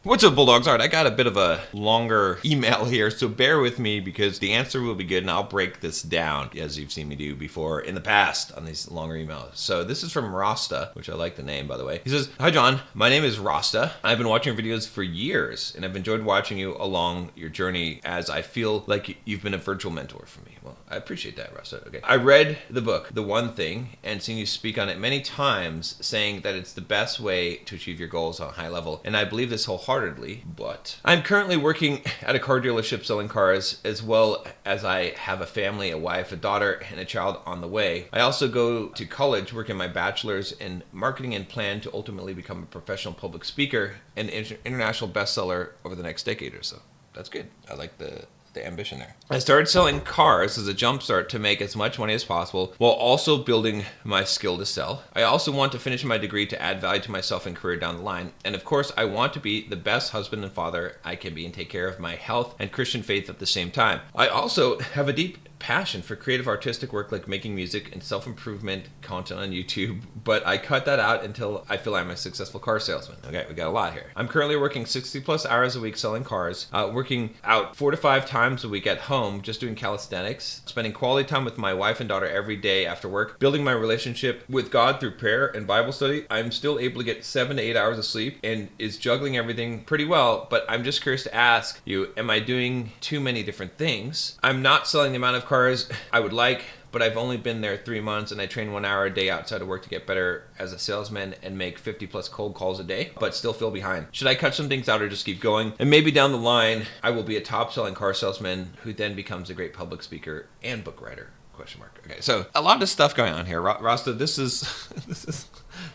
What's up, Bulldogs? All right, I got a bit of a longer email here, so bear with me because the answer will be good, and I'll break this down as you've seen me do before in the past on these longer emails. So this is from Rasta, which I like the name, by the way. He says, "Hi, John. My name is Rasta. I've been watching your videos for years, and I've enjoyed watching you along your journey as I feel like you've been a virtual mentor for me." Well, I appreciate that, Rasta. Okay. I read the book, The One Thing, and seen you speak on it many times, saying that it's the best way to achieve your goals on a high level, and I believe this wholeheartedly, but I'm currently working at a car dealership selling cars, as well as I have a family, a wife, a daughter, and a child on the way. I also go to college, working my bachelor's in marketing, and plan to ultimately become a professional public speaker and international bestseller over the next decade or so. That's good. I like the ambition there. I started selling cars as a jumpstart to make as much money as possible while also building my skill to sell. I also want to finish my degree to add value to myself and career down the line. And of course, I want to be the best husband and father I can be and take care of my health and Christian faith at the same time. I also have a deep passion for creative artistic work like making music and self-improvement content on YouTube, but I cut that out until I feel I'm a successful car salesman. Okay, we got a lot here. I'm currently working 60 plus hours a week selling cars, working out 4 to 5 times a week at home, just doing calisthenics, spending quality time with my wife and daughter every day after work, building my relationship with God through prayer and Bible study. I'm still able to get 7 to 8 hours of sleep and is juggling everything pretty well, but I'm just curious to ask you, am I doing too many different things? I'm not selling the amount of cars I would like, but I've only been there 3 months and I train 1 hour a day outside of work to get better as a salesman and make 50 plus cold calls a day, but still feel behind. Should I cut some things out or just keep going? And maybe down the line, I will be a top selling car salesman who then becomes a great public speaker and book writer? Question mark. Okay, so a lot of stuff going on here. Rasta, this is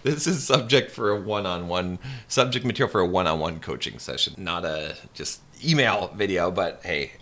subject material for a one-on-one coaching session, not a just email video, but hey,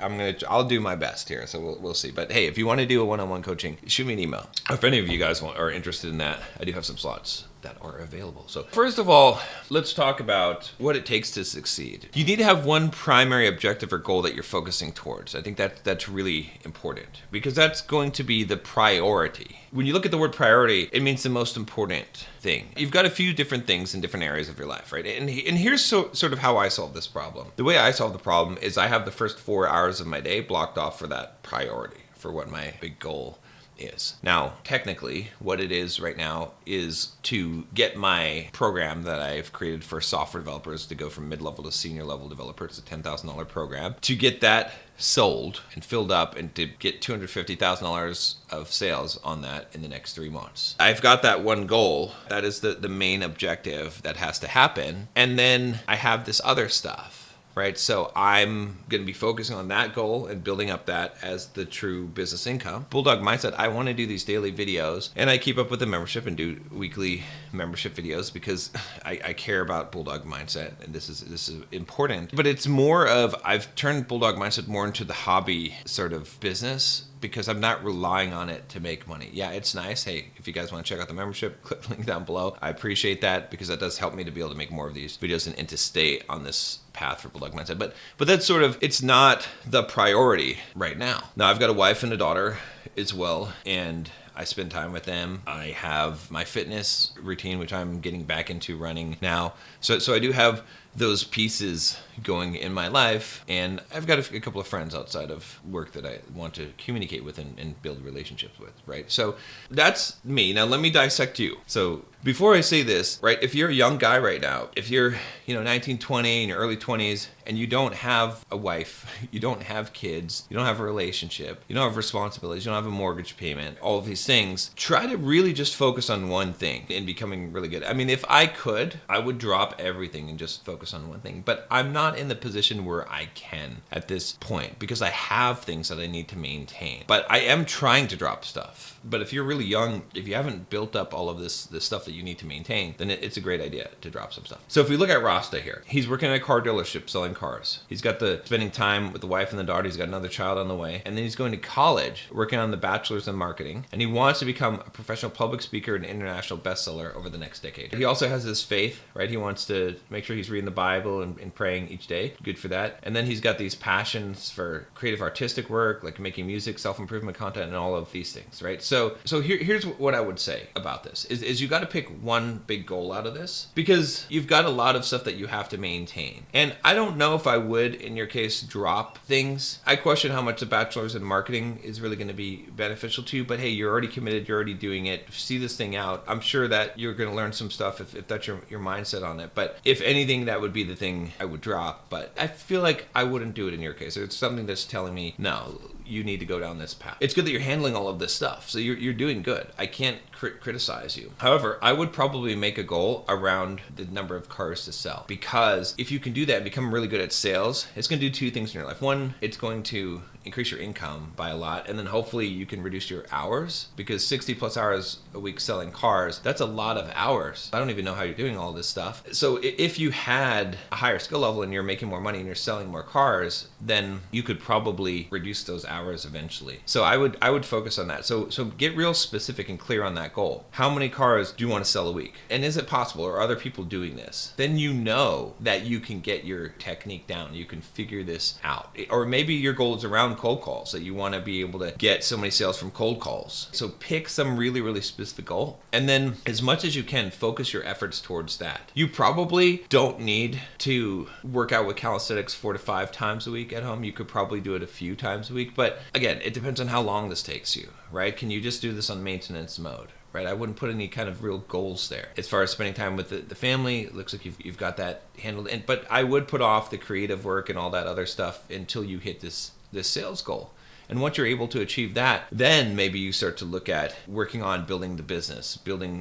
I'll do my best here, so we'll see. But hey, if you want to do a one-on-one coaching, shoot me an email. If any of you guys are interested in that, I do have some slots that are available. So first of all, let's talk about what it takes to succeed. You need to have one primary objective or goal that you're focusing towards. I think that's really important because that's going to be the priority. When you look at the word priority, it means the most important thing. You've got a few different things in different areas of your life, right? And here's sort of how I solve this problem. The way I solve the problem is I have the first 4 hours of my day blocked off for that priority, for what my big goal is. Now, technically, what it is right now is to get my program that I've created for software developers to go from mid-level to senior level developer. It's a $10,000 program. To get that sold and filled up and to get $250,000 of sales on that in the next 3 months. I've got that one goal. That is the main objective that has to happen. And then I have this other stuff. Right, so I'm going to be focusing on that goal and building up that as the true business income. Bulldog Mindset, I want to do these daily videos, and I keep up with the membership and do weekly membership videos because I care about Bulldog Mindset, and this is important. But it's more of, I've turned Bulldog Mindset more into the hobby sort of business, because I'm not relying on it to make money. Yeah, it's nice. Hey, if you guys want to check out the membership, click the link down below. I appreciate that because that does help me to be able to make more of these videos and to stay on this path for Bulldog Mindset. But that's sort of, it's not the priority right now. Now, I've got a wife and a daughter as well, and I spend time with them. I have my fitness routine, which I'm getting back into running now. So I do have those pieces going in my life, and I've got a couple of friends outside of work that I want to communicate with and build relationships with, right? So that's me. Now let me dissect you. So before I say this, right, if you're a young guy right now, if you're 19, 20, in your early 20s, and you don't have a wife, you don't have kids, you don't have a relationship, you don't have responsibilities, you don't have a mortgage payment, all of these things, try to really just focus on one thing and becoming really good. I mean, if I could, I would drop everything and just focus on one thing, but I'm not in the position where I can at this point because I have things that I need to maintain. But I am trying to drop stuff. But if you're really young, if you haven't built up all of this stuff that you need to maintain, then it's a great idea to drop some stuff. So if we look at Rasta here, he's working at a car dealership selling cars. He's got the spending time with the wife and the daughter. He's got another child on the way. And then he's going to college, working on the bachelor's in marketing. And he wants to become a professional public speaker and international bestseller over the next decade. He also has his faith, right? He wants to make sure he's reading the Bible and praying each day. Good for that. And then he's got these passions for creative artistic work, like making music, self-improvement content, and all of these things, right? So here's what I would say about this is you got to pick pick one big goal out of this, because you've got a lot of stuff that you have to maintain. And I don't know if I would, in your case, drop things. I question how much a bachelor's in marketing is really going to be beneficial to you, but hey, you're already committed, you're already doing it. See this thing out. I'm sure that you're going to learn some stuff if that's your mindset on it. But if anything, that would be the thing I would drop. But I feel like I wouldn't do it in your case. It's something that's telling me, no, you need to go down this path. It's good that you're handling all of this stuff, so you're doing good. I can't criticize you. However, I would probably make a goal around the number of cars to sell, because if you can do that and become really good at sales, it's going to do two things in your life. One, it's going to increase your income by a lot, and then hopefully you can reduce your hours, because 60 plus hours a week selling cars, that's a lot of hours. I don't even know how you're doing all this stuff. So if you had a higher skill level and you're making more money and you're selling more cars, then you could probably reduce those hours eventually. So I would focus on that. So get real specific and clear on that goal. How many cars do you want to sell a week? And is it possible? Or are other people doing this? Then you know that you can get your technique down. You can figure this out. Or maybe your goal is around cold calls, that you want to be able to get so many sales from cold calls. So pick some really, really specific goal, and then as much as you can, focus your efforts towards that. You probably don't need to work out with calisthenics 4 to 5 times a week at home. You could probably do it a few times a week, but again, it depends on how long this takes you, right? Can you just do this on maintenance mode? Right, I wouldn't put any kind of real goals there. As far as spending time with the family, it looks like you've got that handled. But I would put off the creative work and all that other stuff until you hit this sales goal. And once you're able to achieve that, then maybe you start to look at working on building the business,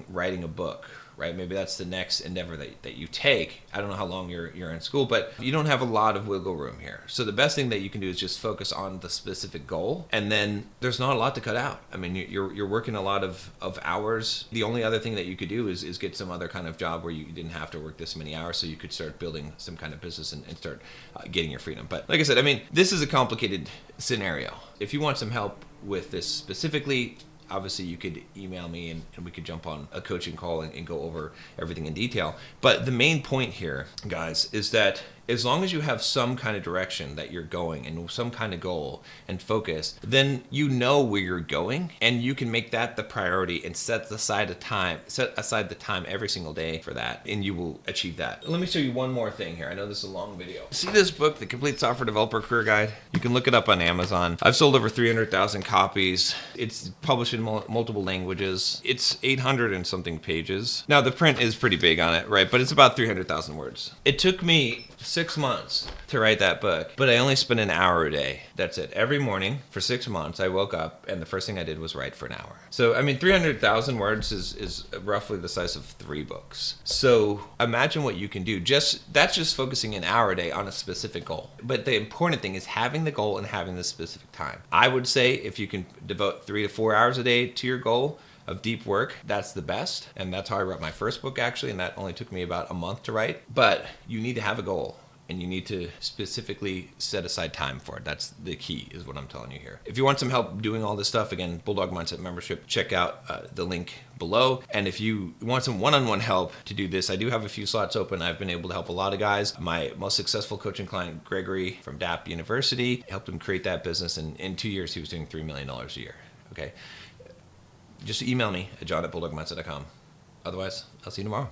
writing a book, right? Maybe that's the next endeavor that you take. I don't know how long you're in school, but you don't have a lot of wiggle room here. So the best thing that you can do is just focus on the specific goal, and then there's not a lot to cut out. I mean, you're working a lot of hours. The only other thing that you could do is get some other kind of job where you didn't have to work this many hours, so you could start building some kind of business and start getting your freedom. But like I said, I mean, this is a complicated scenario. If you want some help with this specifically, obviously you could email me and we could jump on a coaching call and go over everything in detail. But the main point here, guys, is that as long as you have some kind of direction that you're going and some kind of goal and focus, then you know where you're going, and you can make that the priority and set aside the time every single day for that, and you will achieve that. Let me show you one more thing here. I know this is a long video. See this book, The Complete Software Developer Career Guide? You can look it up on Amazon. I've sold over 300,000 copies. It's published in multiple languages. It's 800 and something pages. Now the print is pretty big on it, right? But it's about 300,000 words. It took me 6 months to write that book, but I only spent an hour a day. That's it. Every morning for 6 months, I woke up and the first thing I did was write for an hour. So, I mean, 300,000 words is roughly the size of 3 books. So imagine what you can do. That's just focusing an hour a day on a specific goal. But the important thing is having the goal and having the specific time. I would say if you can devote 3 to 4 hours a day to your goal of deep work, that's the best. And that's how I wrote my first book, actually, and that only took me about a month to write. But you need to have a goal, and you need to specifically set aside time for it. That's the key, is what I'm telling you here. If you want some help doing all this stuff, again, Bulldog Mindset membership, check out the link below. And if you want some one-on-one help to do this, I do have a few slots open. I've been able to help a lot of guys. My most successful coaching client, Gregory from DAP University, helped him create that business. And in 2 years, he was doing $3 million a year. Okay. Just email me at john@bulldogmindset.com. Otherwise, I'll see you tomorrow.